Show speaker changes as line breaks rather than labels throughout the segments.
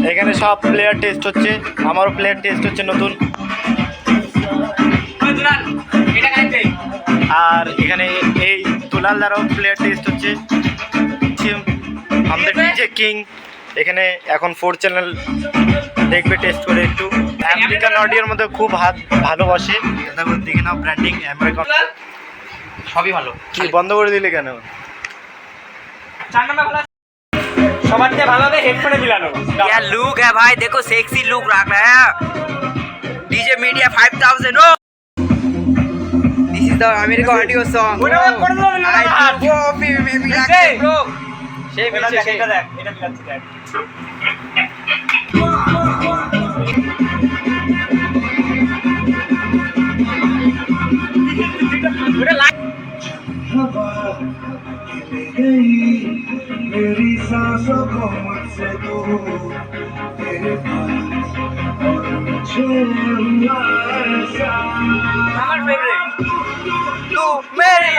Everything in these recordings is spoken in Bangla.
এখানে সব প্লেয়ার টেস্ট হচ্ছে, আমারও প্লেয়ার টেস্ট হচ্ছে নতুন। আর এখানে এই দুলাল দ্বারাও প্লেয়ার টেস্ট হচ্ছে। আমাদের ডিজে কিং এখানে এখন 4 চ্যানেল দেখবে টেস্ট করে একটু। আমেরিকান অডিওর মধ্যে খুব ভালোবাসে, দেখে নাও ব্র্যান্ডিং আমেরিকান
সবই ভালো।
কি বন্ধ করে দিলে কেন?
সবার চেয়ে ভালো হবে হেডফোনে মিলানো।
क्या लुक है भाई, देखो सेक्सी लुक रख रहा है DJ media 5000। Oh this is the America audio song. I do baby like bro.
সেই মিলছে, সেটা দেখ, এটা মিলাচ্ছি দেখ।
मेरी सांसों को मुझसे दूर तेरे पास छोड़ूंगा ऐसा।
हमार फेवरेट तू मेरी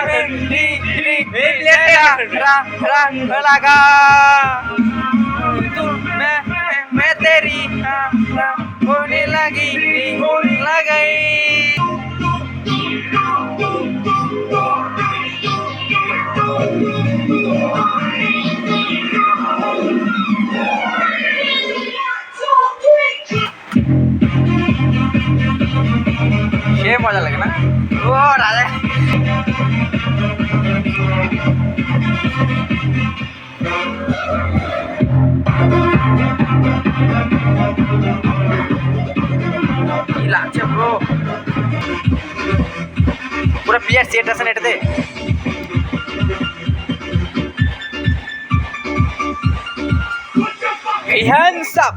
मेरी रंग लगा तू मैं तेरी होने लगी गई। সে মজা লাগে না? ও রাজা কি লাগছে ব্রো, পুরো প্লেয়ার সেট আছে না এটাতে। Hands up.